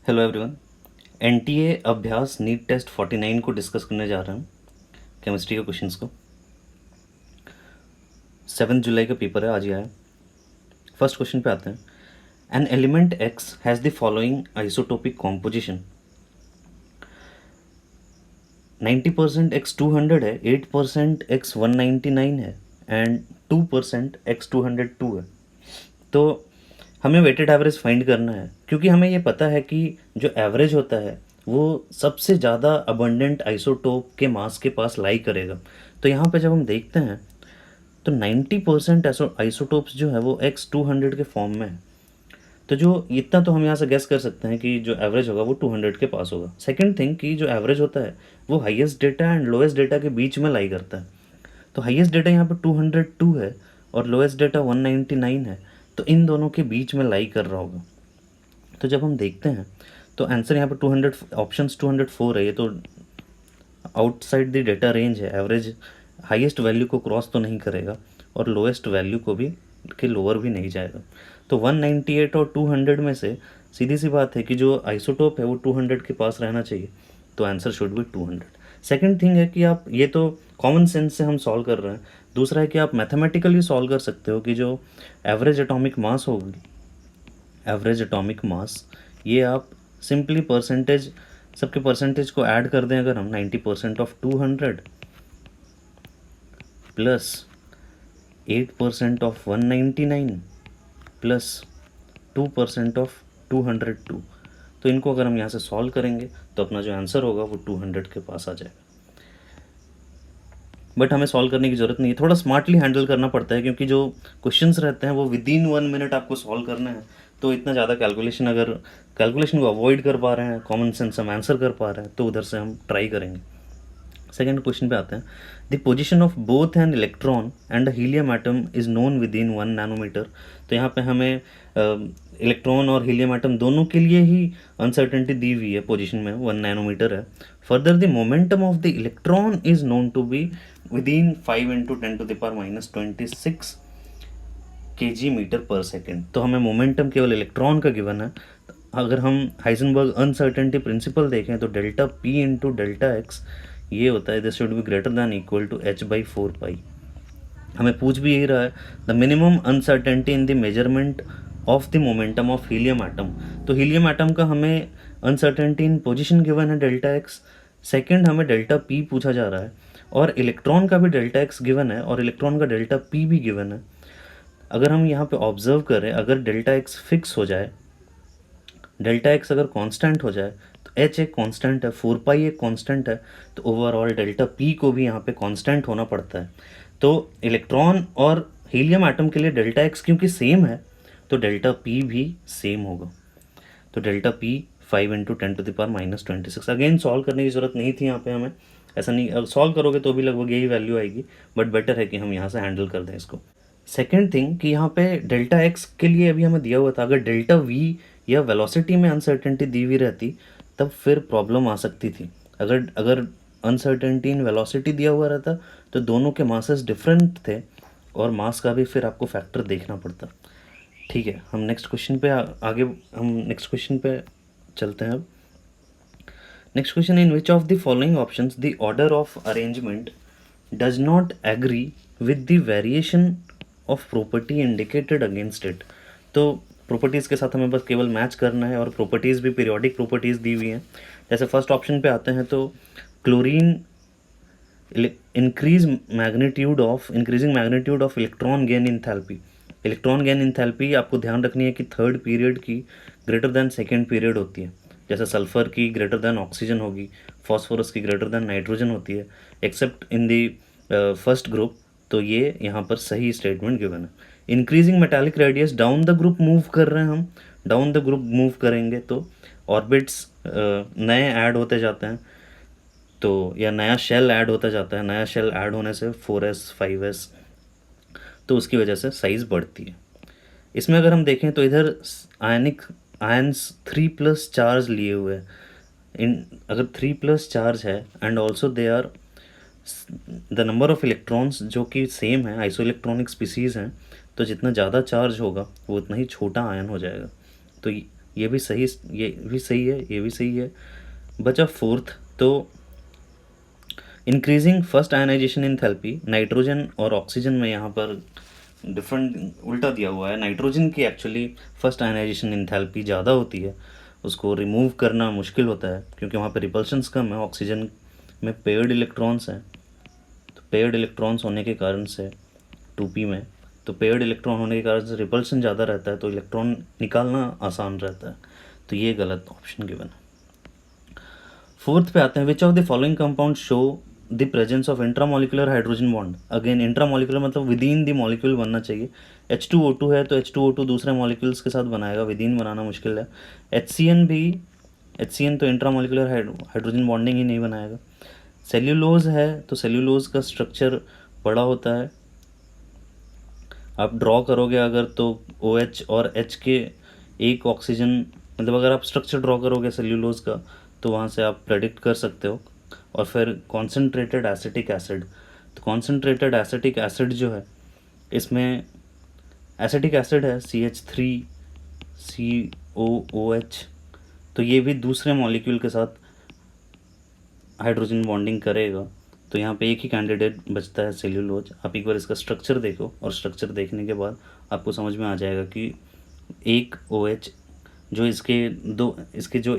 Hello everyone. NTA अभ्यास NEET test 49 को discuss करने जा रहे हैं, केमिस्ट्री के क्वेश्चंस को। 7 जुलाई का पेपर है, आज ही आया। फर्स्ट क्वेश्चन पे आते हैं। An element x has the following isotopic composition. 90% x 200 है, 8% एक्स 199 है एंड 2% एक्स 202 है। तो हमें वेटेड एवरेज फाइंड करना है, क्योंकि हमें ये पता है कि जो एवरेज होता है वो सबसे ज़्यादा अबंडेंट आइसोटोप के मास के पास लाई करेगा। तो यहाँ पे जब हम देखते हैं तो 90% आइसोटोप्स जो है वो X200 के फॉर्म में है। तो जो इतना तो हम यहाँ से गेस कर सकते हैं कि जो एवरेज होगा वो 200 के पास होगा। सेकंड थिंग कि जो एवरेज होता है वो highest data and lowest data के बीच में लाई करता है। तो हाईएस्ट डेटा यहाँ पे 202 है और लोएस्ट डेटा 199 है, तो इन दोनों के बीच में लाई कर रहा होगा। तो जब हम देखते हैं तो आंसर यहाँ पे 200, ऑप्शंस 204 है। ये तो आउटसाइड द डेटा रेंज है। एवरेज हाईएस्ट वैल्यू को क्रॉस तो नहीं करेगा और लोएस्ट वैल्यू को भी के लोअर भी नहीं जाएगा। तो 198 और 200 में से सीधी सी बात है कि जो आइसोटोप है वो 200 के पास रहना चाहिए, तो answer should be 200। Second thing है कि आप ये तो कॉमन सेंस से हम सॉल्व कर रहे हैं। दूसरा है कि आप मैथमेटिकली सॉल्व कर सकते हो कि जो एवरेज एटॉमिक मास होगी, एवरेज एटॉमिक मास, ये आप सिंपली परसेंटेज, सबके परसेंटेज को ऐड कर दें। अगर हम 90% of 200 plus 8% of 199 plus 2% of 202, तो इनको अगर हम यहाँ से सॉल्व करेंगे तो अपना जो आंसर होगा वो 200 के पास आ जाएगा। बट हमें सॉल्व करने की ज़रूरत नहीं है, थोड़ा स्मार्टली हैंडल करना पड़ता है, क्योंकि जो क्वेश्चंस रहते हैं वो विद इन 1 मिनट आपको सॉल्व करना है। तो इतना ज़्यादा कैलकुलेशन, अगर कैलकुलेशन को अवॉइड कर पा रहे हैं, कॉमन सेंस हम आंसर कर पा रहे हैं, तो उधर से हम ट्राई करेंगे। सेकेंड क्वेश्चन पे आते हैं। The position of both an electron and helium atom is known within 1 nanometer. तो यहाँ पे हमें इलेक्ट्रॉन और हीलियम एटम दोनों के लिए ही अनसर्टेनिटी दी हुई है, पोजीशन में 1 नैनोमीटर है। Further the momentum of the electron is known to be within 5 × 10⁻26 kg meter per second. तो हमें मोमेंटम केवल इलेक्ट्रॉन का गिवन है। अगर हम हाइजेनबर्ग अनसर्टेनिटी प्रिंसिपल देखें तो delta P into delta x ये होता है, this should be greater than equal to h/4 हमें पूछ भी यही रहा है, the minimum uncertainty in the measurement of the momentum of helium atom. तो हीलियम एटम का हमें अनसर्टेनिटी इन पोजीशन गिवन है डेल्टा एक्स। सेकंड हमें डेल्टा P पूछा जा रहा है और इलेक्ट्रॉन का भी डेल्टा एक्स गिवन है और इलेक्ट्रॉन का डेल्टा P भी गिवन है। अगर हम यहाँ पे ऑब्जर्व करें, अगर डेल्टा एक्स फिक्स हो जाए, डेल्टा एक्स अगर कांस्टेंट हो जाए, तो एच एक कांस्टेंट है, 4 एक कांस्टेंट है, तो ओवरऑल डेल्टा P को भी यहाँ पे कांस्टेंट होना पड़ता है। तो इलेक्ट्रॉन और हीलियम एटम के लिए डेल्टा एक्स क्योंकि सेम है तो डेल्टा P भी सेम होगा। तो डेल्टा P 5 × 10⁻26। अगेन सॉल्व करने की ज़रूरत नहीं थी यहाँ पे हमें, ऐसा नहीं, अब सॉल्व करोगे तो भी लगभग यही वैल्यू आएगी, बट बेटर है कि हम यहाँ से हैंडल कर दें इसको। सेकेंड थिंग कि यहाँ पे डेल्टा एक्स के लिए अभी हमें दिया हुआ था, अगर डेल्टा वी या वेलोसिटी में अनसर्टेनिटी दी हुई रहती तब फिर प्रॉब्लम आ सकती थी। अगर अगर अनसर्टेनिटी इन वेलोसिटी दिया हुआ रहता तो दोनों के मासेस डिफरेंट थे और मास का भी फिर आपको फैक्टर देखना पड़ता। ठीक है, हम नेक्स्ट क्वेश्चन पे आगे हम नेक्स्ट क्वेश्चन पे चलते हैं अब। Next question, in which of the following options the order of arrangement does not agree with the variation of property indicated against it. तो प्रॉपर्टीज़ के साथ हमें बस केवल मैच करना है और प्रॉपर्टीज़ भी पीरियोडिक प्रॉपर्टीज़ दी हुई हैं। जैसे फर्स्ट ऑप्शन पे आते हैं तो chlorine increasing magnitude of electron gain enthalpy. Electron gain enthalpy आपको ध्यान रखनी है कि थर्ड पीरियड की ग्रेटर दैन सेकेंड पीरियड होती है। जैसे सल्फर की ग्रेटर दैन ऑक्सीजन होगी, फॉस्फोरस की ग्रेटर दैन नाइट्रोजन होती है, accept in the first group. तो ये यहाँ पर सही स्टेटमेंट गिवन है। Increasing metallic radius, down the group move कर रहे हैं हम, डाउन द ग्रुप मूव करेंगे तो ऑर्बिट्स नए ऐड होते जाते हैं, तो या नया शेल ऐड होता जाता है। नया शेल ऐड होने से 4s 5s, तो उसकी वजह से साइज़ बढ़ती है। इसमें अगर हम देखें तो इधर आयंस 3+ चार्ज लिए हुए हैं। इन अगर 3+ चार्ज है and also they are the number of electrons जो कि सेम है, आइसो इलेक्ट्रॉनिक स्पीसीज़ हैं, तो जितना ज़्यादा चार्ज होगा वो उतना ही छोटा आयन हो जाएगा। तो ये भी सही, ये भी सही है, ये भी सही है। बचा फोर्थ, तो increasing first ionization enthalpy, nitrogen और ऑक्सीजन में यहाँ पर डिफरेंट उल्टा दिया हुआ है। नाइट्रोजन की एक्चुअली फर्स्ट आयनाइजेशन एंथैल्पी ज़्यादा होती है, उसको रिमूव करना मुश्किल होता है क्योंकि वहाँ पे रिपल्शंस कम है। ऑक्सीजन में पेयर्ड इलेक्ट्रॉन्स हैं, तो पेयर्ड इलेक्ट्रॉन्स होने के कारण से 2p में, तो पेयर्ड इलेक्ट्रॉन होने के कारण से रिपल्शन ज़्यादा रहता है, तो इलेक्ट्रॉन निकालना आसान रहता है। तो ये गलत ऑप्शन गिवन है। फोर्थ पे आते हैं, विच of the following compound show the presence of intramolecular hydrogen bond. Again intramolecular मतलब विद इन द मॉलिक्यूल बनना चाहिए। H2O2 है तो H2O2 दूसरे मॉलिक्यूल्स के साथ बनाएगा, विद इन बनाना मुश्किल है। HCN भी, HCN तो इंट्रामोलिकुलर हाइड्रोजन बॉन्डिंग ही नहीं बनाएगा। सेल्यूलोज है तो सेल्यूलोज का स्ट्रक्चर बड़ा होता है, आप ड्रॉ करोगे अगर तो OH और H के एक ऑक्सीजन, मतलब अगर आप स्ट्रक्चर ड्रॉ करोगे सेल्यूलोज का तो वहाँ से आप प्रेडिक्ट कर सकते हो। और फिर कॉन्सेंट्रेटेड एसिटिक एसिड, तो कॉन्सेंट्रेटेड एसिटिक एसिड जो है, इसमें एसिटिक एसिड है CH3COOH, तो ये भी दूसरे मॉलिक्यूल के साथ हाइड्रोजन बॉन्डिंग करेगा। तो यहाँ पे एक ही कैंडिडेट बचता है सेल्यूलोज। आप एक बार इसका स्ट्रक्चर देखो और स्ट्रक्चर देखने के बाद आपको समझ में आ जाएगा कि एक OH जो इसकी जो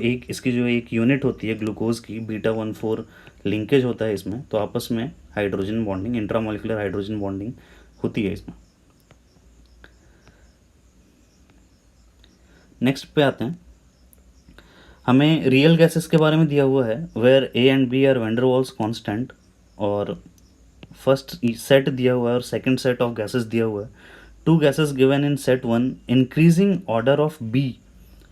एक यूनिट होती है ग्लूकोज की, β14 लिंकेज होता है इसमें, तो आपस में hydrogen bonding, intramolecular hydrogen bonding होती है इसमें। नेक्स्ट पे आते हैं, हमें रियल गैसेस के बारे में दिया हुआ है, where A and B are van der Waals constant, और फर्स्ट सेट दिया हुआ है और सेकंड सेट ऑफ गैसेस दिया हुआ है। 2 gases given in set 1, increasing order of B।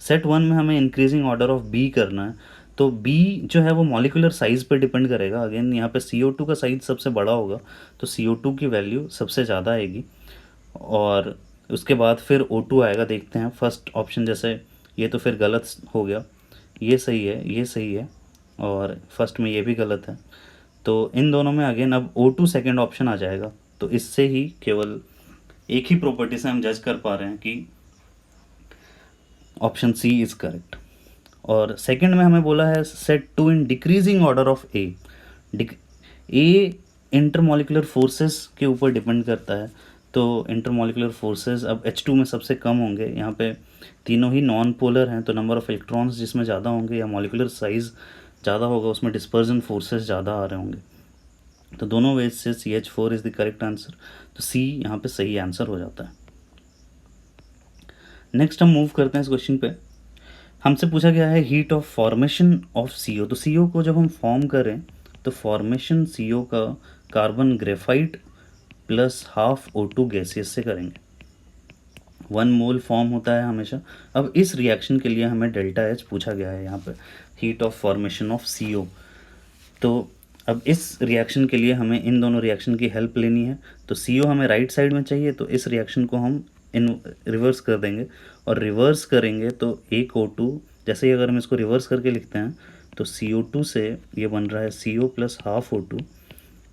Set 1 में हमें इंक्रीजिंग ऑर्डर ऑफ B करना है, तो B जो है वो मॉलिकुलर साइज़ पे डिपेंड करेगा। अगेन यहाँ पे CO2 का साइज़ सबसे बड़ा होगा तो CO2 की वैल्यू सबसे ज़्यादा आएगी, और उसके बाद फिर O2 आएगा। देखते हैं फर्स्ट ऑप्शन, जैसे ये तो फिर गलत हो गया, ये सही है, ये सही है, और फर्स्ट में ये भी गलत है। तो इन दोनों में अगेन अब O2 सेकेंड ऑप्शन आ जाएगा। तो इससे ही केवल एक ही प्रॉपर्टी से हम जज कर पा रहे हैं कि ऑप्शन C इज़ करेक्ट। और सेकंड में हमें बोला है set 2 in decreasing order of A। A intermolecular forces के ऊपर डिपेंड करता है, तो इंटरमॉलिकुलर फोर्सेस अब H2 में सबसे कम होंगे। यहाँ पे तीनों ही नॉन पोलर हैं, तो नंबर ऑफ़ इलेक्ट्रॉन्स जिसमें ज़्यादा होंगे या मॉलिकुलर साइज़ ज़्यादा होगा उसमें डिस्पर्जन फोर्सेस ज़्यादा आ रहे होंगे। तो दोनों वेज से CH4 is the correct answer, तो C यहाँ पे सही आंसर हो जाता है। नेक्स्ट हम मूव करते हैं इस क्वेश्चन पे। हमसे पूछा गया है heat of formation of CO। तो CO को जब हम फॉर्म करें तो फॉर्मेशन CO का carbon graphite plus half O2 gases से करेंगे। 1 मोल फॉर्म होता है हमेशा। अब इस रिएक्शन के लिए हमें डेल्टा H पूछा गया है यहाँ पर, heat of formation of CO। तो अब इस रिएक्शन के लिए हमें इन दोनों रिएक्शन की हेल्प लेनी है। तो CO हमें राइट साइड में चाहिए, तो इस रिएक्शन को हम इन रिवर्स कर देंगे, और रिवर्स करेंगे तो एक O2, जैसे ही अगर हम इसको रिवर्स करके लिखते हैं तो CO2 से ये बन रहा है CO प्लस हाफ O2,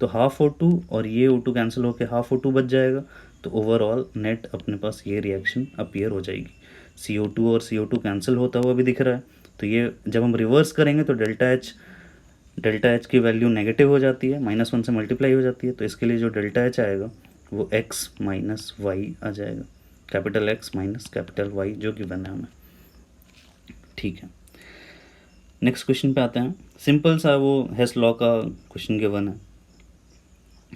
तो हाफ O2 और ये O2 कैंसिल होकर हाफ O2 बच जाएगा। तो ओवरऑल नेट अपने पास ये रिएक्शन अपीयर हो जाएगी। CO2 और CO2 कैंसिल होता हुआ भी दिख रहा है, तो ये जब हम रिवर्स करेंगे तो डेल्टा H की वैल्यू नेगेटिव हो जाती है, -1 से मल्टीप्लाई हो जाती है। तो इसके लिए जो डेल्टा H आएगा वो x माइनस वाई आ जाएगा, capital X minus capital Y जो कि बना हमें। ठीक है, नेक्स्ट क्वेश्चन पे आते हैं। सिंपल सा वो हेस लॉ का क्वेश्चन गिवन है,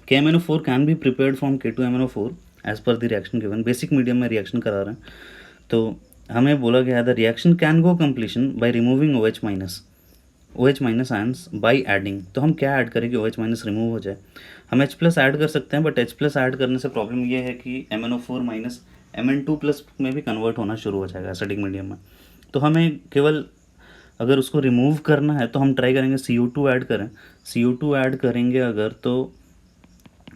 KMnO4 can be prepared from K2MnO4 as पर the reaction given. Basic medium में रिएक्शन करा रहे हैं, तो हमें बोला गया है the reaction can go completion by removing OH minus ions by adding. तो हम क्या ऐड करें कि OH माइनस रिमूव हो जाए? हम H प्लस ऐड कर सकते हैं, बट H प्लस ऐड करने से प्रॉब्लम ये है कि MnO4 माइनस Mn2 प्लस में भी कन्वर्ट होना शुरू हो जाएगा एसिडिक मीडियम में। तो हमें केवल अगर उसको रिमूव करना है तो हम ट्राई करेंगे CO2 ऐड करें। CO2 ऐड करेंगे अगर तो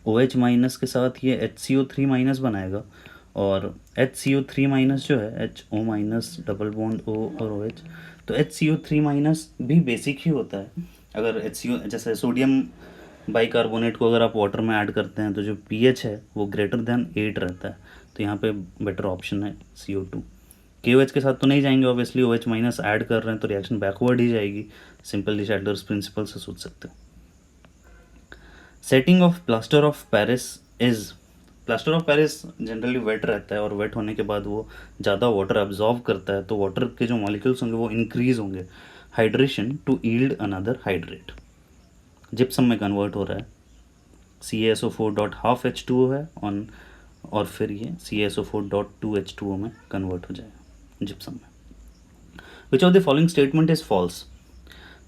OH माइनस के साथ ये HCO3 माइनस बनाएगा, और HCO3 माइनस जो है HO minus double bond O और OH, तो HCO3 माइनस भी बेसिक ही होता है। अगर HCO जैसे सोडियम बाइकार्बोनेट को अगर आप वाटर में ऐड करते हैं तो जो pH है वो ग्रेटर देन 8 रहता है, तो यहाँ पे बेटर ऑप्शन है CO2। KOH के साथ तो नहीं जाएंगे ऑब्वियसली, OH माइनस ऐड कर रहे हैं तो रिएक्शन बैकवर्ड ही जाएगी, सिंपल डिशैडलर्स प्रिंसिपल से सोच सकते हो। Setting of plaster of Paris is, plaster of Paris generally wet रहता है और वेट होने के बाद वो ज़्यादा वाटर एब्जॉर्व करता है, तो वाटर के जो मॉलिक्यूल्स होंगे वो इंक्रीज होंगे, hydration to yield another hydrate. Gypsum में कन्वर्ट हो रहा है, CaSO4 डॉट हाफ H2O है ऑन, और फिर ये CaSO4 डॉट 2 H2O में कन्वर्ट हो जाएगा जिप्सम में। Which of the following statement is false,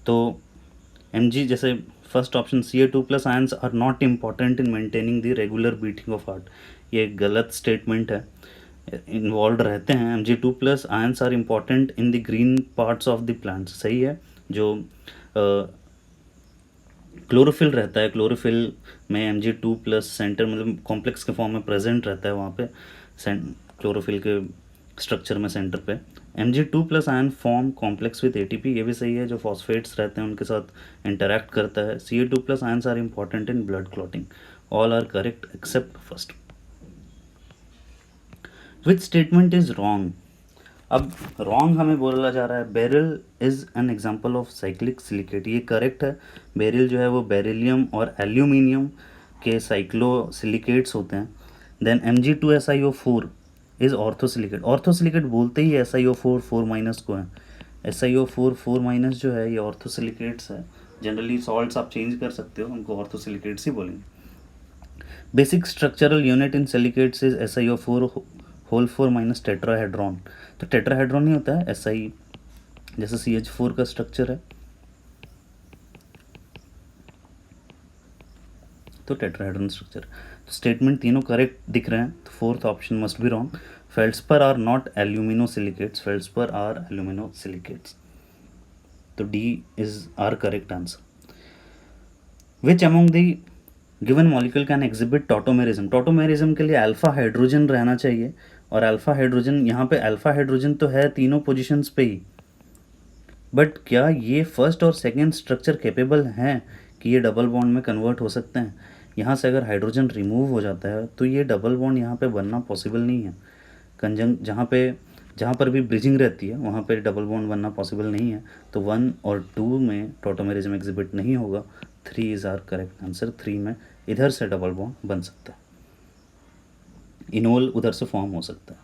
तो Mg जैसे first option Ca2 plus ions are not important in maintaining the regular beating of heart, ये एक गलत स्टेटमेंट है, इन्वॉल्व रहते हैं। Mg2 plus ions are important in the green parts of the plants, सही है। जो क्लोरोफिल रहता है, क्लोरोफिल में Mg2 प्लस सेंटर मतलब कॉम्प्लेक्स के फॉर्म में प्रेजेंट रहता है वहाँ पे, क्लोरोफिल के स्ट्रक्चर में सेंटर पे। Mg2 plus ion form complex with ATP, ये भी सही है, जो फॉस्फेट्स रहते हैं उनके साथ इंटरैक्ट करता है। Ca2 plus ions are important in blood clotting, all are correct except first. Which statement is wrong, अब रॉन्ग हमें बोला जा रहा है beryl is an example of cyclic silicate, ये करेक्ट है। बेरिल जो है वो बेरिलियम और एल्यूमिनियम के साइक्लोसिलिकेट्स होते हैं। Then Mg2SiO4 is orthosilicate, orthosilicate बोलते ही SiO4 4 माइनस को है, SiO4 4 माइनस जो है ये ऑर्थोसिलिकेट्स है। जनरली सॉल्ट्स आप चेंज कर सकते हो, उनको ऑर्थोसिलिकेट्स ही बोलेंगे। Basic structural unit in silicates is SiO4 whole 4 minus tetrahedron, तो टेट्राहेड्रॉन ही होता है SI, जैसे CH4 का स्ट्रक्चर है तो टेट्राहेड्रॉन स्ट्रक्चर। तो स्टेटमेंट तीनों करेक्ट दिख रहे हैं, तो fourth option must be wrong. Feldspar are not aluminosilicates, feldspar are aluminosilicates, तो D is our correct answer. Which among the given molecule can exhibit tautomerism, tautomerism के लिए अल्फा हाइड्रोजन रहना चाहिए, और अल्फा हाइड्रोजन यहाँ पे अल्फा हाइड्रोजन तो है तीनों पोजीशंस पे ही, बट क्या ये फर्स्ट और सेकंड स्ट्रक्चर कैपेबल हैं कि ये डबल बॉन्ड में कन्वर्ट हो सकते हैं। यहाँ से अगर हाइड्रोजन रिमूव हो जाता है तो ये डबल बॉन्ड यहाँ पे बनना पॉसिबल नहीं है। जहाँ पर भी ब्रिजिंग रहती है वहाँ पे डबल बॉन्ड बनना पॉसिबल नहीं है, तो 1 और 2 में टॉटोमेरिज्म एग्जिबिट नहीं होगा। 3 इज आर करेक्ट आंसर, 3 में इधर से डबल बॉन्ड बन सकता है, इनोल उधर से फॉर्म हो सकता है।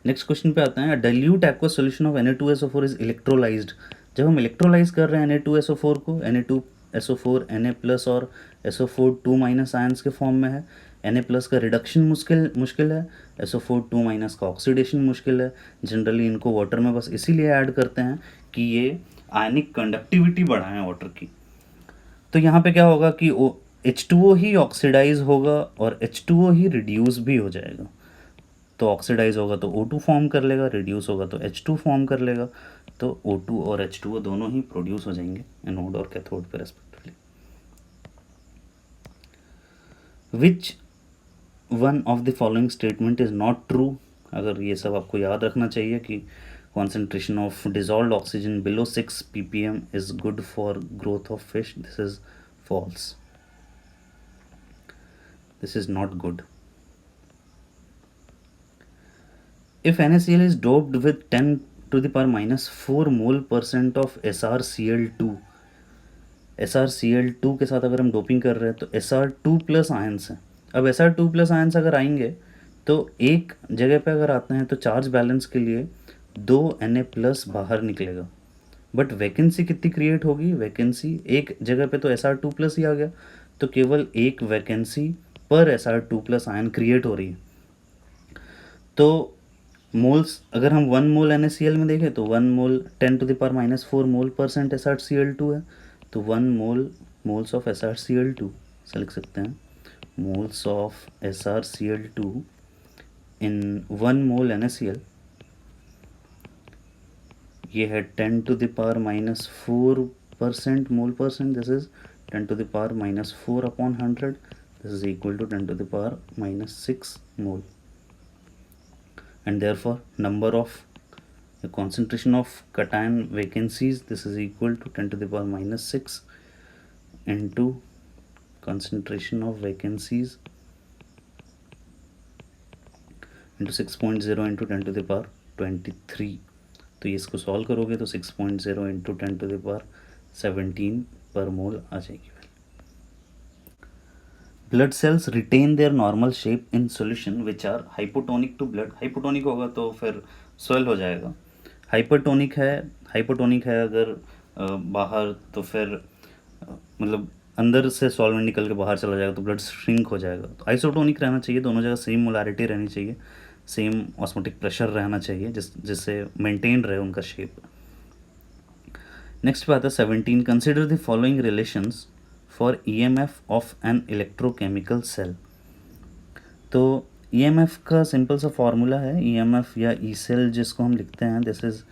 नेक्स्ट क्वेश्चन पे आते हैं, dilute aqueous solution of Na2SO4 is electrolysed, जब हम इलेक्ट्रोलाइज कर रहे हैं Na2SO4 को, Na2SO4 Na प्लस और SO4 2 माइनस आयंस के फॉर्म में है। Na प्लस का रिडक्शन मुश्किल है, SO4 2 माइनस का ऑक्सीडेशन मुश्किल है। जनरली इनको वाटर में बस इसीलिए ऐड करते हैं कि ये आयनिक कंडक्टिविटी बढ़ाएं वाटर की। तो यहाँ पे क्या होगा कि H2O ही ऑक्सीडाइज होगा और H2O ही रिड्यूस भी हो जाएगा, तो ऑक्सीडाइज होगा तो O2 फॉर्म कर लेगा, रिड्यूस होगा तो H2 फॉर्म कर लेगा, तो O2 और H2O दोनों ही प्रोड्यूस हो जाएंगे एनोड और कैथोड पे respectively. Which one of the following statement is not true, अगर ये सब आपको याद रखना चाहिए कि concentration of dissolved oxygen below 6 ppm is good for growth of fish, this is false, this is not good. If NaCl is doped with 10 to the power minus 4 mole % of SrCl2, SrCl2 के साथ अगर हम doping कर रहे हैं तो Sr2 plus ions है। अब Sr2 प्लस आयंस अगर आएंगे तो एक जगह पे अगर आते हैं तो चार्ज बैलेंस के लिए 2 Na प्लस बाहर निकलेगा, बट वैकेंसी कितनी क्रिएट होगी, वैकेंसी एक जगह पे तो Sr2 प्लस ही आ गया, तो केवल एक वैकेंसी पर Sr2 प्लस आयन क्रिएट हो रही है। तो मोल्स अगर हम 1 मोल NaCl में देखें तो 1 मोल 10 to the power minus 4 mole % SrCl2 है, तो 1 मोल्स ऑफ SrCl2 से लिख सकते हैं moles of SrCl2 in 1 mole NaCl, ये है 10 to the power minus 4% mole %, this is 10 to the power minus 4 upon 100, this is equal to 10 to the power minus 6 mole, and therefore number of the concentration of cation vacancies, this is equal to 10 to the power minus 6 into concentration of vacancies into 6.0 into 10 to the power 23। तो ये इसको solve करोगे तो 6.0 into 10⁻17 पर mole आ जाएगी। Blood cells retain their normal shape in solution which are hypotonic to blood. Hypotonic होगा तो फिर स्वेल हो जाएगा। हाइपरटोनिक है अगर बाहर, तो फिर मतलब अंदर से सॉल्वेंट निकल के बाहर चला जाएगा तो ब्लड श्रिंक हो जाएगा। तो आइसोटोनिक रहना चाहिए, दोनों जगह सेम मोलारिटी रहनी चाहिए, सेम ऑस्मोटिक प्रेशर रहना चाहिए जिससे मेंटेन रहे उनका शेप। नेक्स्ट पे आता है 17, consider the following relations for EMF of an electrochemical cell. तो ईएमएफ का सिंपल सा फॉर्मूला है, ईएमएफ या ई सेल जिसको हम लिखते हैं, this is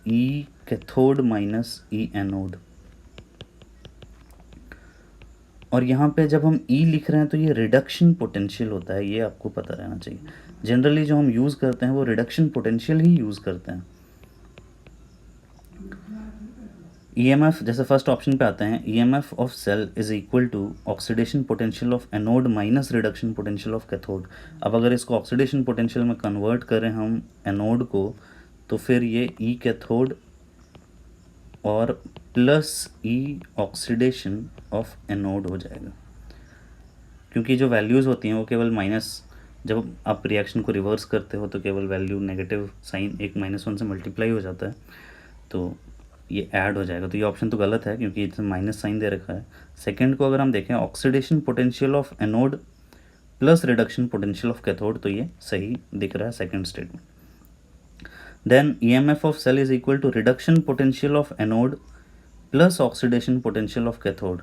E cathode minus E anode. और यहाँ पे जब हम ई लिख रहे हैं तो ये रिडक्शन पोटेंशियल होता है, ये आपको पता रहना चाहिए। जनरली जो हम यूज़ करते हैं वो रिडक्शन पोटेंशियल ही यूज़ करते हैं। ईएमएफ जैसे फर्स्ट ऑप्शन पे आते हैं, EMF of cell is equal to oxidation potential of anode minus reduction potential of cathode. अब अगर इसको ऑक्सीडेशन पोटेंशियल में कन्वर्ट करें हम एनोड को, तो फिर ये ई कैथोड और plus E oxidation of anode हो जाएगा, क्योंकि जो वैल्यूज़ होती हैं वो केवल माइनस, जब आप रिएक्शन को रिवर्स करते हो तो केवल वैल्यू नेगेटिव साइन एक -1 से मल्टीप्लाई हो जाता है, तो ये ऐड हो जाएगा। तो ये ऑप्शन तो गलत है क्योंकि इसमें माइनस साइन दे रखा है। सेकंड को अगर हम देखें, oxidation potential of anode plus reduction potential of cathode, तो ये सही दिख रहा है second statement. Then EMF of cell is equal to reduction potential of anode plus oxidation potential of cathode.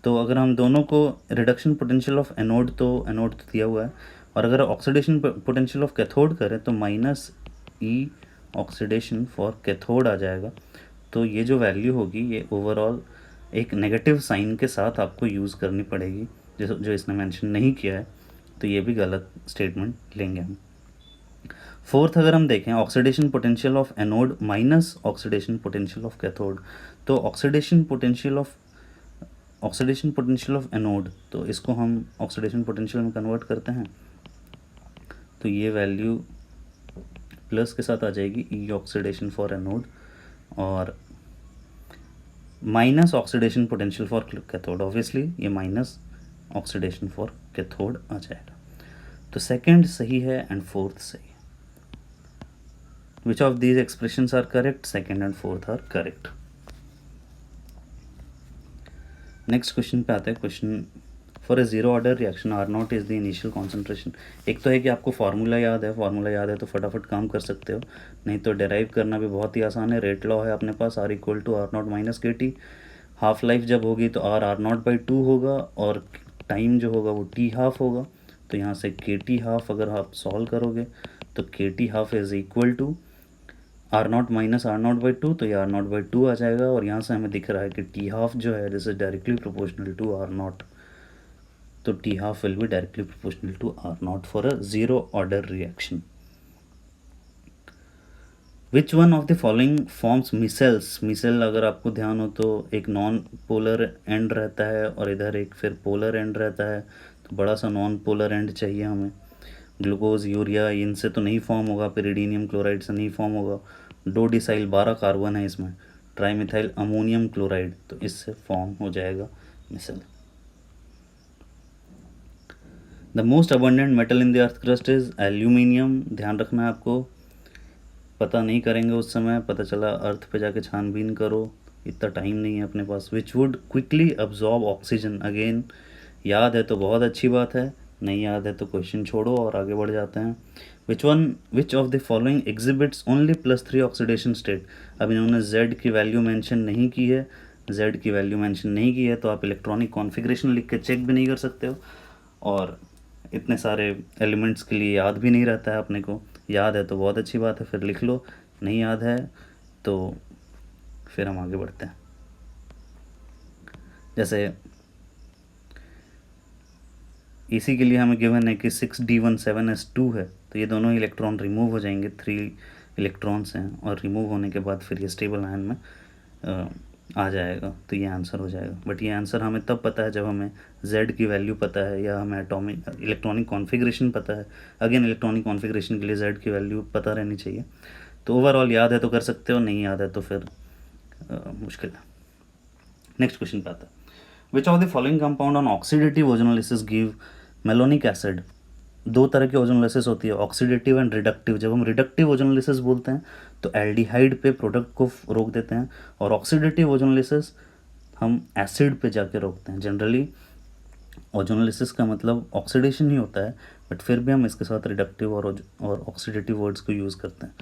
तो अगर हम दोनों को रिडक्शन पोटेंशियल ऑफ एनोड तो दिया हुआ है, और अगर ऑक्सीडेशन पोटेंशियल ऑफ कैथोड करें तो minus e oxidation for cathode आ जाएगा। तो ये जो वैल्यू होगी ये ओवरऑल एक नेगेटिव साइन के साथ आपको यूज़ करनी पड़ेगी, जो इसने मेंशन नहीं किया है, तो ये भी गलत स्टेटमेंट लेंगे हम। फोर्थ अगर हम देखें, oxidation potential of anode minus oxidation potential of cathode, तो ऑक्सीडेशन पोटेंशियल ऑफ एनोड, तो इसको हम ऑक्सीडेशन पोटेंशियल में कन्वर्ट करते हैं, तो ये वैल्यू प्लस के साथ आ जाएगी ई ऑक्सीडेशन फॉर एनोड, और minus oxidation potential for cathode, obviously ये माइनस ऑक्सीडेशन फॉर कैथोड आ जाएगा। तो सेकंड सही है एंड फोर्थ सही है। Which of these expressions are correct? Second and fourth are correct. Next question पे आते हैं। Question, for a zero order reaction R naught is the initial concentration. एक तो है कि आपको फार्मूला याद है तो फटाफट काम कर सकते हो, नहीं तो डेराइव करना भी बहुत ही आसान है। रेट लॉ है अपने पास, R equal to R not minus k T. Half life जब होगी तो आर नॉट बाई 2 होगा, और टाइम जो होगा वो टी हाफ होगा। तो यहाँ से के टी हाफ अगर आप सॉल्व करोगे तो K T half is equal to R not minus R naught by 2, तो ये आर नॉट बाई 2 आ जाएगा। और यहाँ से हमें दिख रहा है कि टी हाफ जो है this is directly proportional to R nought, तो t half will be directly proportional to R nought for a zero order reaction. Which one of the following forms micelles? Micelle अगर आपको ध्यान हो तो एक non polar and रहता है और इधर एक फिर पोलर एंड रहता है, तो बड़ा सा नॉन पोलर एंड चाहिए हमें। ग्लूकोज, यूरिया इनसे तो नहीं फॉर्म होगा, पिरिडीनियम क्लोराइड से नहीं फॉर्म होगा। डो डिसाइल 12 कार्बन है इसमें, ट्राईमिथाइल अमोनियम क्लोराइड, तो इससे फॉर्म हो जाएगा micelle. The most abundant metal in the earth crust is aluminium. ध्यान रखना है आपको, पता नहीं करेंगे उस समय, पता चला अर्थ पे जाके छानबीन करो, इतना टाइम नहीं है अपने पास। Which would quickly absorb oxygen, again याद है तो बहुत अच्छी बात है, नहीं याद है तो क्वेश्चन छोड़ो और आगे बढ़ जाते हैं। विच of the following exhibits only +3 oxidation state? अब इन्होंने Z की वैल्यू मेंशन नहीं की है, Z की वैल्यू मेंशन नहीं की है तो आप इलेक्ट्रॉनिक कॉन्फ़िगरेशन लिख के चेक भी नहीं कर सकते हो, और इतने सारे एलिमेंट्स के लिए याद भी नहीं रहता है अपने को। याद है तो बहुत अच्छी बात है, फिर लिख लो, नहीं याद है तो फिर हम आगे बढ़ते हैं। जैसे इसी के लिए हमें गिवन है कि 6d17s2 है, तो ये दोनों इलेक्ट्रॉन रिमूव हो जाएंगे, 3 इलेक्ट्रॉन्स हैं, और रिमूव होने के बाद फिर ये स्टेबल आयन में आ जाएगा, तो ये आंसर हो जाएगा। बट ये आंसर हमें तब पता है जब हमें Z की वैल्यू पता है या हमें एटॉमिक इलेक्ट्रॉनिक कॉन्फ़िगरेशन पता है। अगेन इलेक्ट्रॉनिक कॉन्फ़िगरेशन के लिए Z की वैल्यू पता रहनी चाहिए। तो ओवरऑल याद है तो कर सकते हो, नहीं याद है तो फिर मुश्किल है। नेक्स्ट क्वेश्चन पे आता है, which of the following compound on oxidative ozonolysis give malonic acid. दो तरह की ओजोनोलिसिस होती है, ऑक्सीडेटिव एंड रिडक्टिव। जब हम रिडक्टिव ओजोनोलिसिस बोलते हैं तो एल्डिहाइड पे प्रोडक्ट को रोक देते हैं, और ऑक्सीडेटिव ओजोनोलिसिस हम एसिड पे जाके रोकते हैं। जनरली ओजोनोलिसिस का मतलब ऑक्सीडेशन ही होता है, बट फिर भी हम इसके साथ रिडक्टिव और ऑक्सीडेटिव वर्ड्स को यूज़ करते हैं।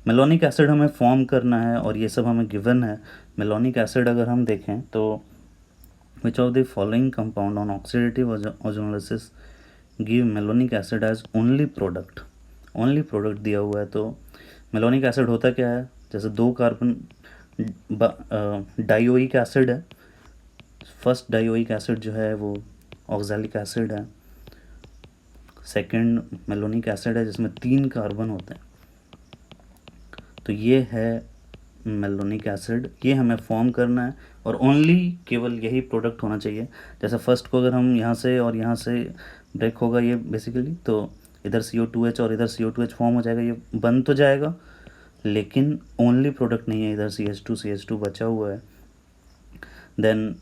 मेलोनिक एसिड हमें फॉर्म करना है और ये सब हमें गिवन है। मेलोनिक एसिड अगर हम देखें तो which of the following compound on oxidative ozonolysis give malonic acid as only product. Only product दिया हुआ है, तो मेलोनिक एसिड होता क्या है, जैसे दो कार्बन डाइओइक एसिड है। फर्स्ट डाइओइक एसिड जो है वो ऑक्सैलिक एसिड है, सेकंड मेलोनिक एसिड है जिसमें 3 कार्बन होते हैं। तो ये है मेलोनिक एसिड, ये हमें फॉर्म करना है और ओनली केवल यही प्रोडक्ट होना चाहिए। जैसे फर्स्ट को अगर हम यहाँ से और यहाँ से ब्रेक होगा ये बेसिकली, तो इधर CO2H और इधर CO2H फॉर्म हो जाएगा, ये बन तो जाएगा लेकिन ओनली प्रोडक्ट नहीं है, इधर CH2 बचा हुआ है। देन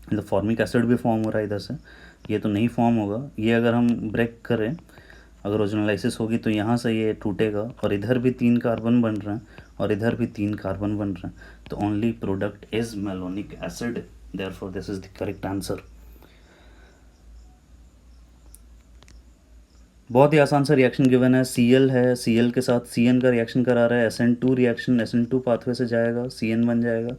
मतलब फॉर्मिक एसिड भी फॉर्म हो रहा है इधर से, ये तो नहीं फॉर्म होगा। ये अगर हम ब्रेक करें, अगर ओजोनोलाइसिस होगी तो यहाँ से ये टूटेगा और इधर भी 3 कार्बन बन रहे हैं और इधर भी 3 कार्बन बन रहे हैं, तो only product is malonic acid, therefore this is the correct answer. बहुत ही आसान सा रिएक्शन गिवन है, Cl है, Cl के साथ Cn का रिएक्शन करा रहा है, SN2 रिएक्शन SN2 पाथवे से जाएगा, Cn बन जाएगा।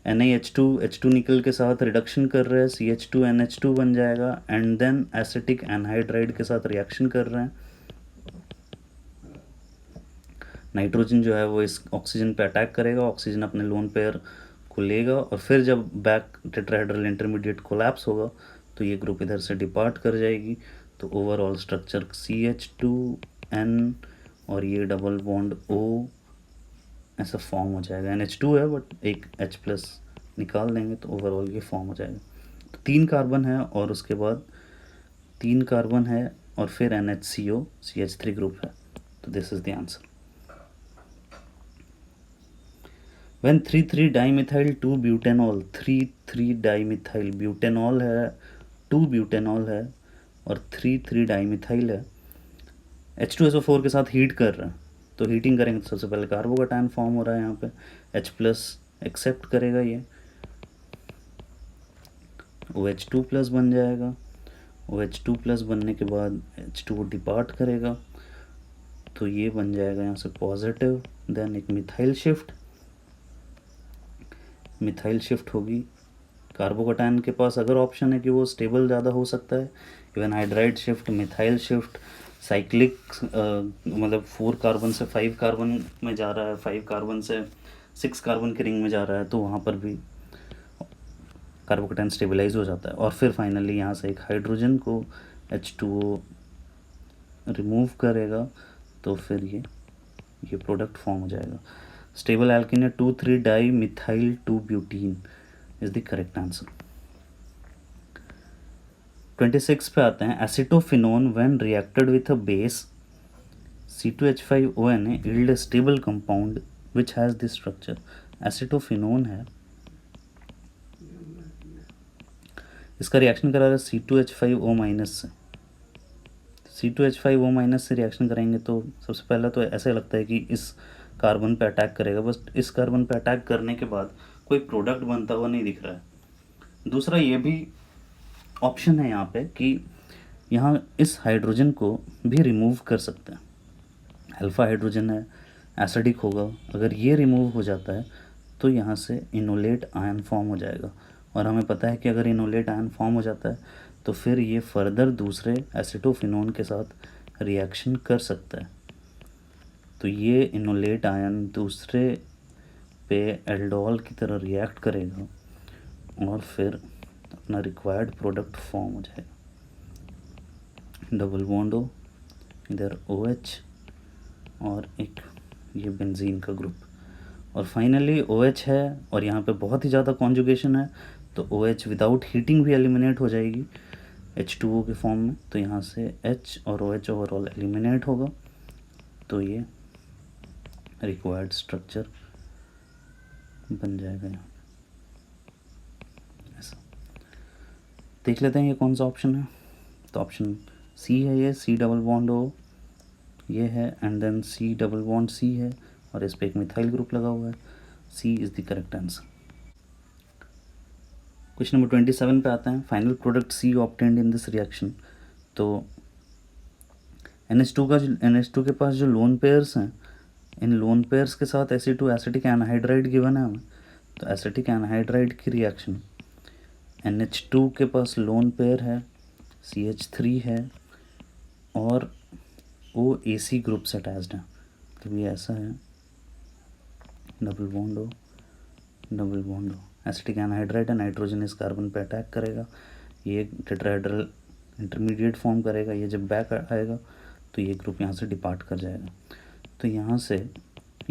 NiH2 H2 निकल के साथ रिडक्शन कर रहे हैं, CH2 NH2 बन जाएगा। एंड देन एसिटिक एनहाइड्राइड के साथ रिएक्शन कर रहे हैं, नाइट्रोजन जो है वो इस ऑक्सीजन पे अटैक करेगा, ऑक्सीजन अपने लोन पेयर को लेगा और फिर जब बैक टेट्राहेड्रल इंटरमीडिएट कोलैप्स होगा तो ये ग्रुप इधर से डिपार्ट कर जाएगी। तो ओवरऑल स्ट्रक्चर CH2N और ये डबल बॉन्ड O ऐसा फॉर्म हो जाएगा। NH2 है बट एक H+ निकाल देंगे तो ओवरऑल ये फॉर्म हो जाएगा। तो 3 कार्बन है और उसके बाद 3 कार्बन है और फिर NHCO CH3 ग्रुप है, तो this is the answer. When 3,3-dimethyl 2-butanol, 3,3-dimethyl butanol है, 2-butanol है और 3,3-dimethyl है, H2SO4 के साथ हीट कर रहे हैं, तो हीटिंग करेंगे तो सबसे पहले कार्बोकैटायन फॉर्म हो रहा है यहाँ पे, H+ एक्सेप्ट करेगा, ये OH2+ बन जाएगा। OH2+ बनने के बाद H2 डिपार्ट करेगा तो ये बन जाएगा यहाँ से पॉजिटिव। देन एक मिथाइल शिफ्ट होगी। कार्बोकैटायन के पास अगर ऑप्शन है कि वो स्टेबल ज़्यादा हो सकता है, even hydride shift, methyl shift, cyclic मतलब 4 कार्बन से 5 कार्बन में जा रहा है, 5 कार्बन से 6 कार्बन की रिंग में जा रहा है, तो वहाँ पर भी कार्बोकैटायन स्टेबलाइज हो जाता है। और फिर फाइनली यहाँ से एक हाइड्रोजन को H2O रिमूव करेगा तो फिर ये प्रोडक्ट फॉर्म हो जाएगा। स्टेबल एल्कीन है 2,3-dimethyl 2-butene is the correct answer. 26 पे आते हैं, acetophenone when reacted with a base C2H5ONA yield a stable compound which has this structure। Acetophenone है, इसका रिएक्शन करा रहा है C2H5O- से। C2H5O- से रिएक्शन करेंगे तो सबसे पहला तो ऐसा लगता है कि इस कार्बन पे अटैक करेगा, बस इस कार्बन पे अटैक करने के बाद कोई प्रोडक्ट बनता हुआ नहीं दिख रहा है। दूसरा ये भी ऑप्शन है यहाँ पे कि यहाँ इस हाइड्रोजन को भी रिमूव कर सकते हैं, अल्फ़ा हाइड्रोजन है, एसिडिक होगा, अगर ये रिमूव हो जाता है तो यहाँ से इनोलेट आयन फॉर्म हो जाएगा। और हमें पता है कि अगर इनोलेट आयन फॉर्म हो जाता है तो फिर ये फर्दर दूसरे एसिटोफिनोन के साथ रिएक्शन कर सकता है, तो ये इनोलेट आयन दूसरे पे एल्डोल की तरह रिएक्ट करेगा और फिर अपना रिक्वायर्ड प्रोडक्ट फॉर्म हो जाएगा। डबल बॉन्ड हो, इधर OH और एक ये बेंजीन का ग्रुप, और फाइनली OH है और यहाँ पे बहुत ही ज़्यादा कॉन्जुगेशन है, तो OH विदाउट हीटिंग भी एलिमिनेट हो जाएगी H2O के फॉर्म में। तो यहाँ से H और OH ओवरऑल एलिमिनेट होगा, तो ये रिक्वायर्ड स्ट्रक्चर बन जाएगा यहाँ ऐसा। देख लेते हैं ये कौन सा ऑप्शन है। तो ऑप्शन सी है, ये C डबल बॉन्ड O ये है, and then C double bond C है और इस पर एक मिथाइल ग्रुप लगा हुआ है। C is the correct answer. Question number 27 पे आते हैं। Final product C obtained in this reaction. तो NH2 के पास जो लोन पेयर्स हैं, इन लोन पेयर्स के साथ Ac2 एसिटिक एनहाइड्राइड गिवन है हमें। तो एसिटिक एनहाइड्राइड की रिएक्शन, NH2 के पास लोन पेयर है, CH3 है और OAC ग्रुप से अटैच्ड है। तो ये ऐसा है, double bond O double bond O, acetic anhydride है, नाइट्रोजन इस कार्बन पे अटैक करेगा, ये टेट्राहेड्रल इंटरमीडिएट फॉर्म करेगा। ये जब बैक आएगा तो ये ग्रुप यहाँ से डिपार्ट कर जाएगा। तो यहाँ से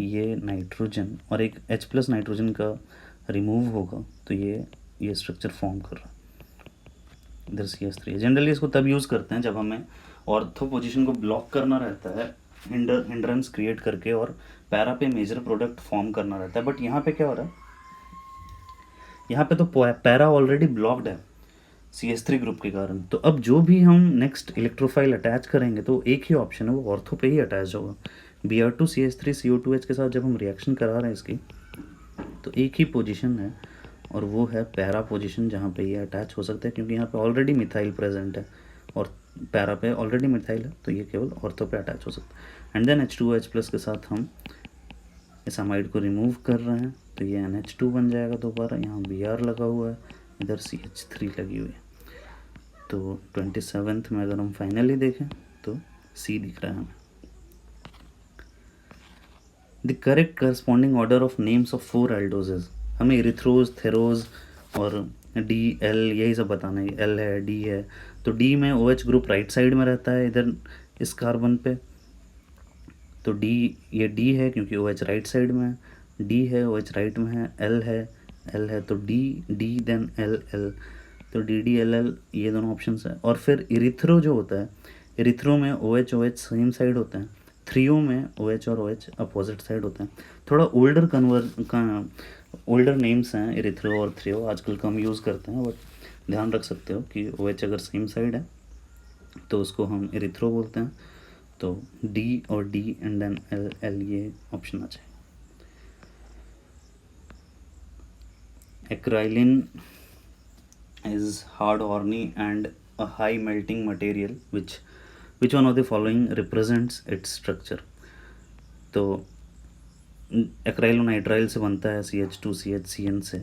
ये नाइट्रोजन और एक H+ नाइट्रोजन का रिमूव होगा, तो ये स्ट्रक्चर फॉर्म कर रहा है। इधर CH3 है। जनरली इसको तब यूज़ करते हैं जब हमें ऑर्थो पोजीशन को ब्लॉक करना रहता है, हिंड्रेंस क्रिएट करके, और पैरा पे मेजर प्रोडक्ट फॉर्म करना रहता है। बट यहाँ पे क्या हो रहा है, यहाँ पे तो पैरा ऑलरेडी ब्लॉक्ड है CH3 ग्रुप के कारण। तो अब जो भी हम नेक्स्ट इलेक्ट्रोफाइल अटैच करेंगे तो एक ही ऑप्शन है, वो ऑर्थो पे ही अटैच होगा। Br2CH3CO2H के साथ जब हम रिएक्शन करा रहे हैं इसकी, तो एक ही पोजीशन है और वो है पैरा पोजीशन, जहाँ पे ये अटैच हो सकता है, क्योंकि यहाँ पे ऑलरेडी मिथाइल प्रेजेंट है और पैरा पे ऑलरेडी मिथाइल है, तो ये केवल ऑर्थो पे अटैच हो सकता है। एंड देन H2OH+ के साथ हम इस अमाइड को रिमूव कर रहे हैं, तो ये NH2 बन जाएगा दोबारा। यहाँ Br लगा हुआ है, इधर CH3 लगी हुई है। तो 27th में अगर हम फाइनली देखें तो C दिख रहा है हमें। The correct corresponding order of names of 4 एल्डोजेज, हमें इरिथ्रोज, थेरोज और DL यही सब बताना है। L है, D है, तो D में OH ग्रुप राइट साइड में रहता है इधर इस कार्बन पे, तो D, ये D है क्योंकि OH राइट साइड में है, D है OH राइट में है, L है तो D देन L, तो DDLL ये दोनों ऑप्शंस है। और फिर इरिथ्रो जो होता है, इरिथ्रो में OH सेम साइड होते हैं, थ्रियो में OH और OH अपोजिट साइड होते हैं। थोड़ा ओल्डर नेम्स हैं इरिथ्रो और थ्रियो, आजकल कम यूज़ करते हैं, बट ध्यान रख सकते हो कि OH अगर सेम साइड है तो उसको हम इरिथ्रो बोलते हैं। तो D और D एंड देन L ये ऑप्शन आ जाए। Acrolein is hard, horny and a high melting material. Which one of the following represents its structure? तो एक्राइलोनाइट्राइल से बनता है CH2CHCN से।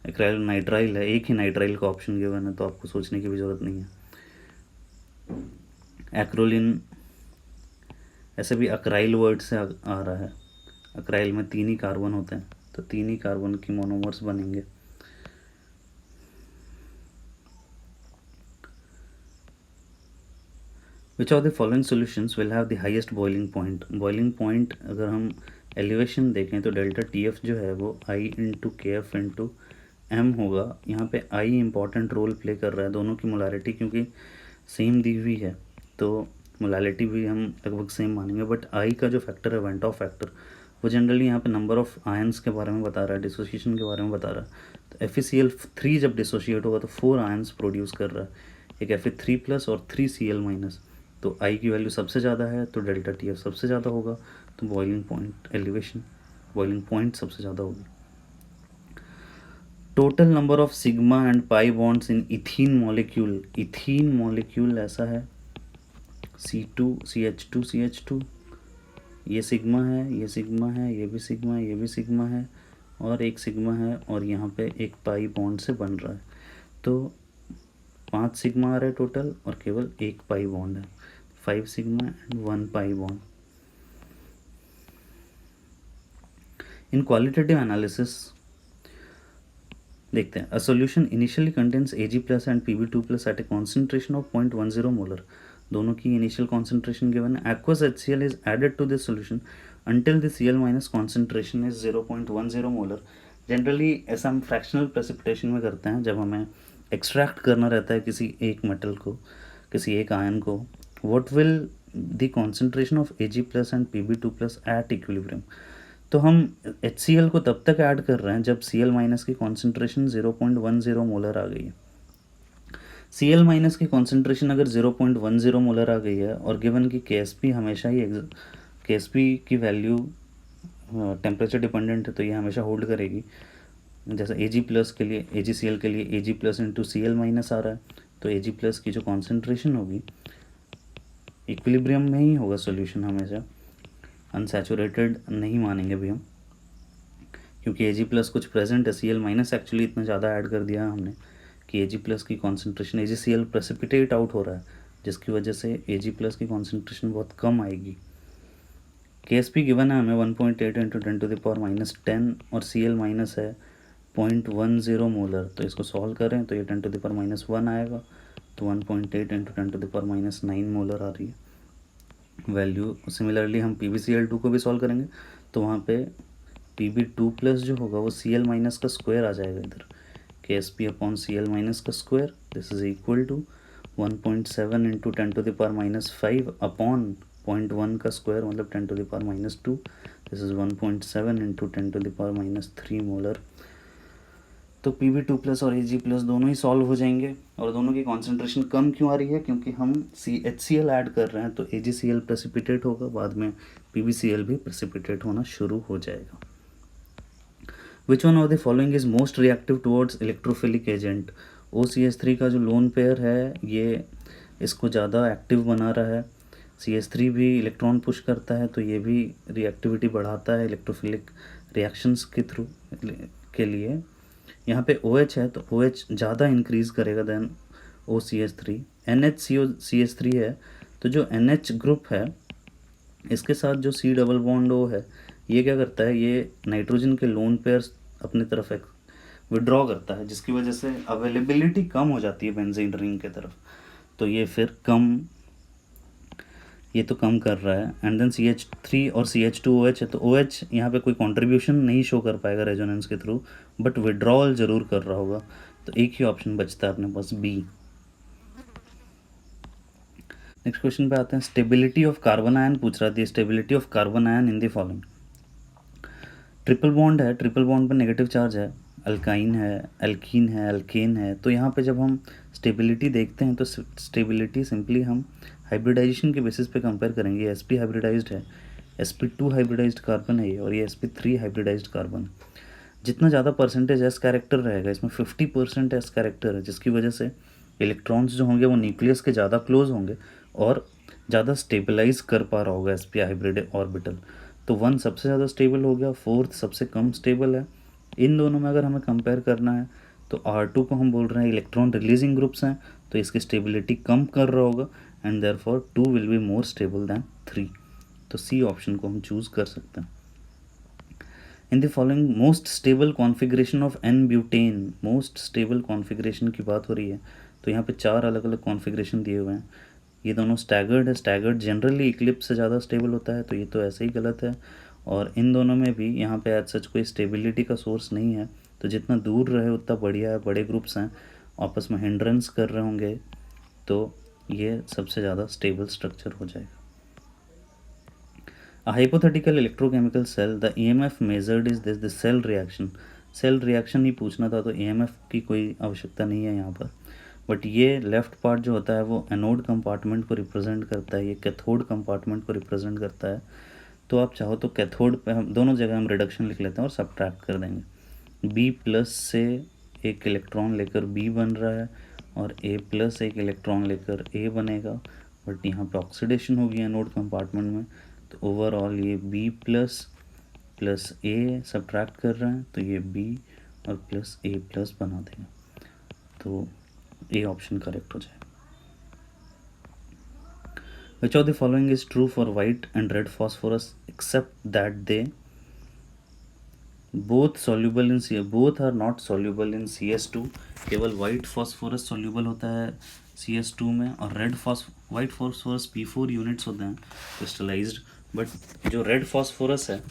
एक्राइलोनाइट्राइल है, एक ही नाइट्राइल का ऑप्शन गिवन है, तो आपको सोचने की भी ज़रूरत नहीं है। एक्रोलिन ऐसे भी अक्राइल वर्ड से आ रहा है। अक्राइल में 3 ही कार्बन होते हैं, तो 3 ही कार्बन की मोनोमर्स बनेंगे। Which of the following solutions will have the highest boiling point? Boiling point अगर हम एलिवेशन देखें तो डेल्टा TF जो है वो I into KF into M होगा। यहाँ पे I इम्पॉर्टेंट रोल प्ले कर रहा है, दोनों की मोलारिटी क्योंकि सेम दी हुई है तो मोलारिटी भी हम लगभग सेम मानेंगे। बट I का जो फैक्टर है वेंटॉफ फैक्टर, वो जनरली यहाँ पे नंबर ऑफ आयंस के बारे में बता रहा है, डिसोसिएशन के बारे में बता रहा है। तो FeCl3 जब डिसोशिएट होगा तो 4 आयंस प्रोड्यूस कर रहा है, एक Fe3+ और 3 Cl-। तो I की वैल्यू सबसे ज़्यादा है तो डेल्टा TF सबसे ज़्यादा होगा, तो boiling point elevation boiling point सबसे ज़्यादा होगी। Total number of sigma and pi bonds in ethene molecule, ethene molecule ऐसा है C2CH2CH2, ये सिग्मा है, ये सिग्मा है, ये भी सिग्मा है, ये भी सिग्मा है और एक सिग्मा है और यहाँ पे एक पाई बॉन्ड से बन रहा है। तो 5 सिग्मा आ रहा है टोटल और केवल एक पाई बॉन्ड है, 5 sigma and 1 pi bond. In qualitative analysis देखते हैं। A solution initially contains Ag+ and Pb2+ at a concentration of 0.10 molar. दोनों की इनिशियल कॉन्सेंट्रेशन गिवन है. Aqueous HCl is added to this solution until the Cl minus concentration is 0.10 molar. Generally ऐसा हम fractional precipitation में करते हैं जब हमें एक्सट्रैक्ट करना रहता है किसी एक मेटल को, किसी एक आयन को. What will the concentration of Ag plus and Pb2 plus at equilibrium. तो हम HCl को तब तक ऐड कर रहे हैं जब Cl माइनस की कॉन्सेंट्रेशन 0.10 मोलर आ गई है. Cl माइनस की कॉन्सेंट्रेशन अगर 0.10 मोलर आ गई है और गिवन की Ksp हमेशा ही Ksp की वैल्यू टेम्परेचर डिपेंडेंट है तो ये हमेशा होल्ड करेगी. जैसे Ag प्लस के लिए AgCl के लिए Ag plus into Cl minus आ रहा है तो Ag प्लस की जो कॉन्सेंट्रेशन होगी इक्विलिब्रियम में ही होगा सॉल्यूशन हमेशा. अनसैचुरेटेड नहीं मानेंगे भी हम, क्योंकि Ag प्लस कुछ प्रेजेंट है. Cl माइनस एक्चुअली इतना ज़्यादा ऐड कर दिया हमने कि Ag प्लस की कॉन्सेंट्रेशन AgCl प्रेसिपिटेट आउट हो रहा है, जिसकी वजह से Ag प्लस की कॉन्सेंट्रेशन बहुत कम आएगी. Ksp गिवन है हमें 1.8 इंटू 10⁻10 और Cl माइनस है 0.10 मोलर. तो इसको सॉल्व करें तो ये 10⁻1 आएगा. तो 1.8 इंटू 10⁻9 मोलर आ रही है वैल्यू. सिमिलरली हम PbCl2 को भी सॉल्व करेंगे तो वहाँ पे Pb2 प्लस जो होगा वो Cl माइनस का स्क्वायर आ जाएगा इधर. Ksp अपॉन Cl माइनस का square, this is equal to 1.7 into 10⁻5 upon 0.1 का स्क्वायर मतलब 10⁻2. This is 1.7 into 10⁻3 molar. तो Pb2 प्लस और Ag प्लस दोनों ही सॉल्व हो जाएंगे. और दोनों की कॉन्सेंट्रेशन कम क्यों आ रही है? क्योंकि हम HCl ऐड कर रहे हैं तो AgCl प्रेसिपिटेट होगा, बाद में PbCl भी प्रेसिपिटेट होना शुरू हो जाएगा. विच one of the following is most reactive towards electrophilic agent. OCH3 का जो लोन पेयर है ये इसको ज़्यादा एक्टिव बना रहा है. CH3 भी इलेक्ट्रॉन पुश करता है तो ये भी रिएक्टिविटी बढ़ाता है इलेक्ट्रोफिलिक रिएक्शंस के थ्रू के लिए. यहाँ पे OH है तो OH ज़्यादा इंक्रीज करेगा देन OCH3. NHCOCH3 है तो जो NH ग्रुप है इसके साथ जो C डबल बॉन्ड O है ये क्या करता है, ये नाइट्रोजन के लोन पेयर्स अपनी तरफ विड्रॉ करता है, जिसकी वजह से अवेलेबिलिटी कम हो जाती है बेंजीन रिंग के तरफ. तो ये फिर ये तो कम कर रहा है. एंड देन CH3 और CH2OH है तो OH यहाँ पे कोई कंट्रीब्यूशन नहीं शो कर पाएगा रेजोनेंस के थ्रू, बट विड्रॉल जरूर कर रहा होगा. तो एक ही ऑप्शन बचता है अपने पास, बी. नेक्स्ट क्वेश्चन पे आते हैं. स्टेबिलिटी ऑफ कार्बन आयन पूछ रहा था. Stability of carbon ion in the following. Triple bond है, ट्रिपल बॉन्ड पर नेगेटिव चार्ज है, अल्काइन है, एल्कीन है, अल्केन है. तो यहाँ पे जब हम स्टेबिलिटी देखते हैं तो स्टेबिलिटी सिंपली हम हाइब्रिडाइजेशन के बेसिस पे कंपेयर करेंगे. sp हाइब्रिडाइज्ड है, sp2 हाइब्रिडाइज्ड कार्बन है ये, और ये sp3 हाइब्रिडाइज्ड कार्बन. जितना ज़्यादा परसेंटेज s कैरेक्टर रहेगा, इसमें 50% s कैरेक्टर है, जिसकी वजह से इलेक्ट्रॉन्स जो होंगे वो न्यूक्लियस के ज़्यादा क्लोज होंगे और ज़्यादा स्टेबलाइज कर पा रहा होगा sp हाइब्रिड ऑर्बिटल. तो 1 सबसे ज़्यादा स्टेबल हो गया, 4th सबसे कम स्टेबल है. इन दोनों में अगर हमें कंपेयर करना है तो R2 को हम बोल रहे हैं इलेक्ट्रॉन रिलीजिंग ग्रुप्स हैं तो इसकी स्टेबिलिटी कम कर रहा होगा and therefore 2 will be more stable then 3. तो सी ऑप्शन को हम चूज़ कर सकते हैं. In the following most stable configuration of N butane. Most stable configuration की बात हो रही है तो यहाँ पे 4 अलग अलग कॉन्फ़िगरेशन दिए हुए हैं. ये दोनों स्टैगर्ड है. स्टैगर्ड जनरली इक्लिप्स से ज़्यादा स्टेबल होता है तो ये तो ऐसे ही गलत है. और इन दोनों में भी यहाँ पे एज सच कोई स्टेबिलिटी का सोर्स नहीं है, तो जितना दूर रहे उतना बढ़िया है. बड़े ग्रुप्स हैं, आपस में हिंड्रेंस कर रहे होंगे तो ये सबसे ज़्यादा स्टेबल स्ट्रक्चर हो जाएगा. A hypothetical electrochemical cell, the EMF measured is this, the cell reaction. Cell reaction ही पूछना था तो EMF की कोई आवश्यकता नहीं है यहाँ पर. बट ये लेफ्ट पार्ट जो होता है वो एनोड कंपार्टमेंट को रिप्रेजेंट करता है, ये कैथोड कंपार्टमेंट को रिप्रेजेंट करता है. तो आप चाहो तो कैथोड पे हम दोनों जगह हम रिडक्शन लिख लेते हैं और सब्ट्रैक्ट कर देंगे. B+ से एक इलेक्ट्रॉन लेकर B बन रहा है और A+ एक इलेक्ट्रॉन लेकर A बनेगा, बट यहाँ पे ऑक्सीडेशन होगी एनोड कंपार्टमेंट में. तो ओवरऑल ये B+ A सब्ट्रैक्ट कर रहे हैं तो ये B और +A+ बना देगा. तो ए ऑप्शन करेक्ट हो जाएगा. Which of the following is true for white and red phosphorus except that they both are not soluble in CS2. केवल white phosphorus soluble होता है CS2 में और red white phosphorus P4 units होते हैं crystallised, but जो red phosphorus है,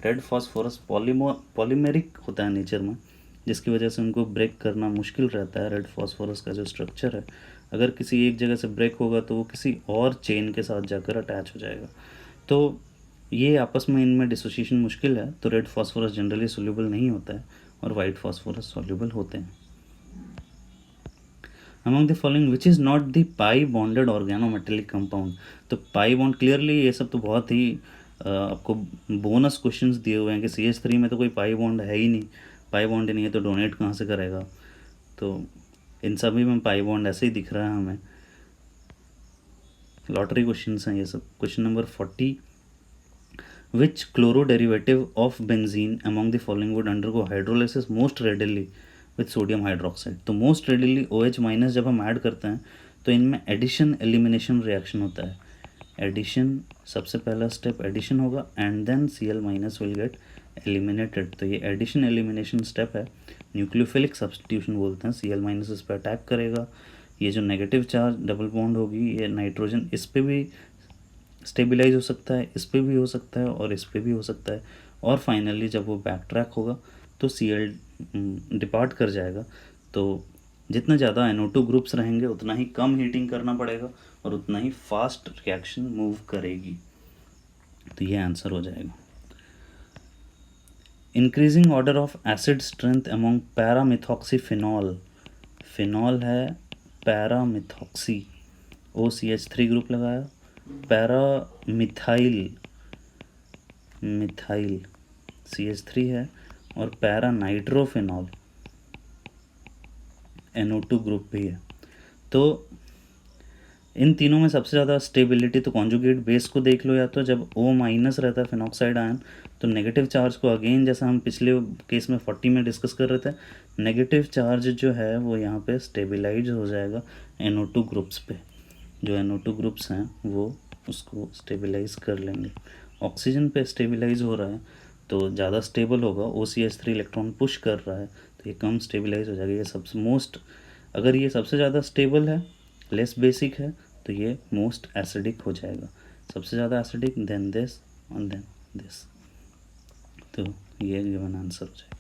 red phosphorus polymeric होता है नेचर में, जिसकी वजह से उनको ब्रेक करना मुश्किल रहता है। रेड फॉस्फोरस का जो स्ट्रक्चर है, अगर किसी एक जगह से ब्रेक होगा तो वो किसी और चेन के साथ जाकर अटैच हो जाएगा, तो ये आपस में इनमें डिसोसिएशन मुश्किल है। तो रेड फॉस्फोरस जनरली सोल्यूबल नहीं होता है और वाइट फॉस्फोरस सोल्यूबल होते हैं। Among the following which is not the pi bonded organometallic compound. तो पाई बॉन्ड क्लियरली, ये सब तो बहुत ही आपको बोनस क्वेश्चंस दिए हुए हैं कि CH3 में तो कोई पाई बॉन्ड है ही नहीं, पाई बॉन्ड ही नहीं है तो डोनेट कहाँ से करेगा। तो इन सभी में पाई बॉन्ड ऐसे ही दिख रहा है हमें। लॉटरी क्वेश्चंस हैं ये सब। Question number 40, which chloro derivative of benzene among the following would undergo hydrolysis most readily with sodium hydroxide. तो मोस्ट रेडिली OH माइनस जब हम ऐड करते हैं तो इनमें एडिशन एलिमिनेशन रिएक्शन होता है। एडिशन, सबसे पहला स्टेप एडिशन होगा and then Cl minus will get eliminated. तो ये एडिशन एलिमिनेशन स्टेप है, न्यूक्लियोफिलिक सब्स्टिट्यूशन बोलते हैं। Cl माइनस इस पर अटैक करेगा, ये जो नेगेटिव चार्ज डबल बॉन्ड होगी, ये नाइट्रोजन इस पर भी स्टेबलाइज हो सकता है, इस पर भी हो सकता है और इस पर भी हो सकता है, और फाइनली जब वो बैक ट्रैक होगा तो Cl डिपार्ट कर जाएगा। तो जितना ज़्यादा NO2 ग्रुप्स रहेंगे उतना ही कम हीटिंग करना पड़ेगा और उतना ही फास्ट रिएक्शन मूव करेगी। तो ये आंसर हो जाएगा। Increasing order of acid strength among paramethoxy phenol. Phenol है पैरामिथॉक्सी, OCH3 ग्रुप लगाया, पैरामिथाइल, मिथाइल CH3 है, और पैरा नाइट्रोफिनॉल NO2 ग्रुप भी है। तो इन तीनों में सबसे ज़्यादा स्टेबिलिटी तो कॉन्जुगेट बेस को देख लो, या तो जब O माइनस रहता है फिनॉक्साइड आयन तो नेगेटिव चार्ज को अगेन, जैसा हम पिछले केस में 40 में डिस्कस कर रहे थे, नेगेटिव चार्ज जो है वो यहाँ पे स्टेबिलाइज हो जाएगा NO2 ग्रुप्स पे। जो NO2 ग्रुप्स हैं वो उसको स्टेबिलाइज कर लेंगे। ऑक्सीजन पे स्टेबिलाइज हो रहा है तो ज़्यादा स्टेबल होगा, OCH3 इलेक्ट्रॉन पुश कर रहा है तो ये कम स्टेबिलाइज हो जाएगा। ये सबसे मोस्ट, अगर ये सबसे ज़्यादा स्टेबल है, लेस बेसिक है, तो ये मोस्ट एसिडिक हो जाएगा। सबसे ज़्यादा एसिडिक, देन दिस और देन दिस। तो ये गिवन आंसर हो जाएगा।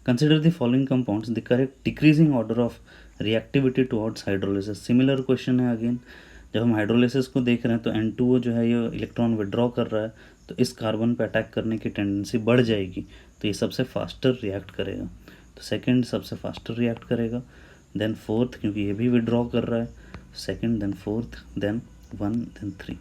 Consider the following compounds, the correct decreasing order of reactivity towards hydrolysis. Similar question है अगेन। जब हम हाइड्रोलिसिस को देख रहे हैं तो N2O जो है ये इलेक्ट्रॉन विड्रॉ कर रहा है, तो इस कार्बन पे अटैक करने की टेंडेंसी बढ़ जाएगी, तो ये सबसे फास्टर रिएक्ट करेगा। तो सेकंड सबसे फास्टर रिएक्ट करेगा, देन फोर्थ क्योंकि ये भी विड्रॉ कर रहा है, second then fourth then 1 then 3।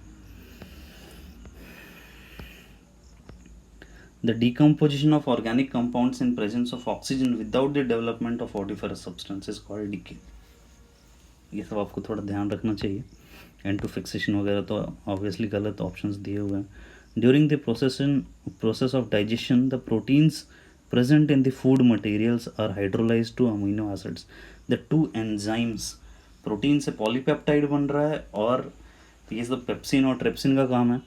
The decomposition of organic compounds in presence of oxygen without the development of odoriferous substance is called decay। ये सब आपको थोड़ा ध्यान रखना चाहिए। N2 फिक्सेशन वगैरह तो ऑब्वियसली गलत ऑप्शंस दिए हुए हैं। During the process of digestion the proteins present in the food materials are hydrolyzed to amino acids। The two enzymes, protein से पॉलीपेप्टाइड बन रहा है और ये सब पेप्सिन और ट्रिप्सिन का काम है।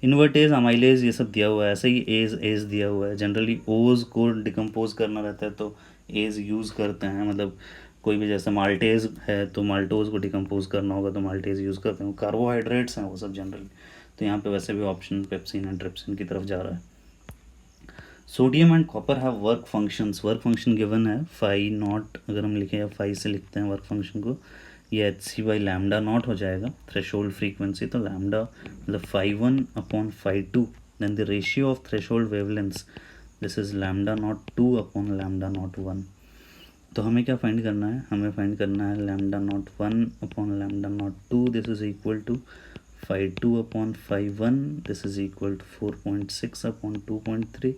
इन्वर्टेज, अमाइलेज ये सब दिया हुआ है, ऐसे ही एज दिया हुआ है। जनरली ओज को डिकम्पोज करना रहता है तो एज यूज़ करते हैं, मतलब कोई भी जैसे माल्टेज है तो माल्टोज को डिकम्पोज करना होगा तो माल्टेज यूज़ करते हैं। कार्बोहाइड्रेट्स हैं वो सब जनरली। तो यहाँ पे वैसे भी ऑप्शन पेप्सिन एंड ट्रिप्सिन की तरफ जा रहा है। Sodium and copper have work functions. Work function given है फाई नॉट, अगर हम लिखें या फाई से लिखते हैं वर्क फंक्शन को, ये Hc/λ0 हो जाएगा। थ्रेशोल्ड फ्रीक्वेंसी तो लैम्डा मतलब φ1/φ2, then the ratio of threshold wavelengths this is λ02/λ01। तो हमें क्या फाइंड करना है, हमें फाइंड करना है λ01/λ02, this is equal to φ2/φ1, this is equal to 4.6/2.3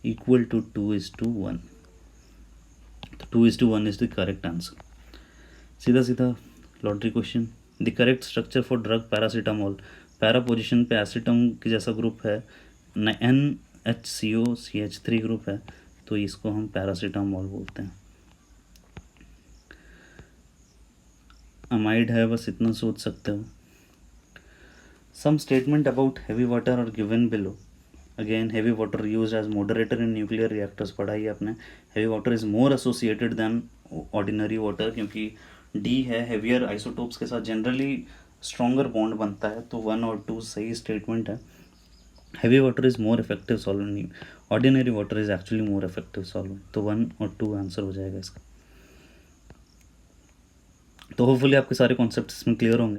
equal to 2:1। तो 2:1 इज द करेक्ट आंसर। सीधा सीधा lottery question. The correct structure for drug paracetamol. Para position पे एसिटम की जैसा ग्रुप है, NHCO CH3 ग्रुप है, तो इसको हम पैरासीटामोल बोलते हैं। अमाइड है, बस इतना सोच सकते हो। Some statement about heavy water are given below. Again heavy water use as moderator in nuclear reactors, पढ़ा ही आपने। Heavy water is more associated than ordinary water, क्योंकि डी है, हेवियर आइसोटोप्स के साथ जनरली स्ट्रॉन्गर बॉन्ड बनता है, तो 1 और 2 सही स्टेटमेंट है। Heavy water is more effective solvent, ordinary water is actually more effective solvent, तो 1 और 2 आंसर हो जाएगा इसका। तो होपफुली आपके सारे कॉन्सेप्ट इसमें क्लियर होंगे।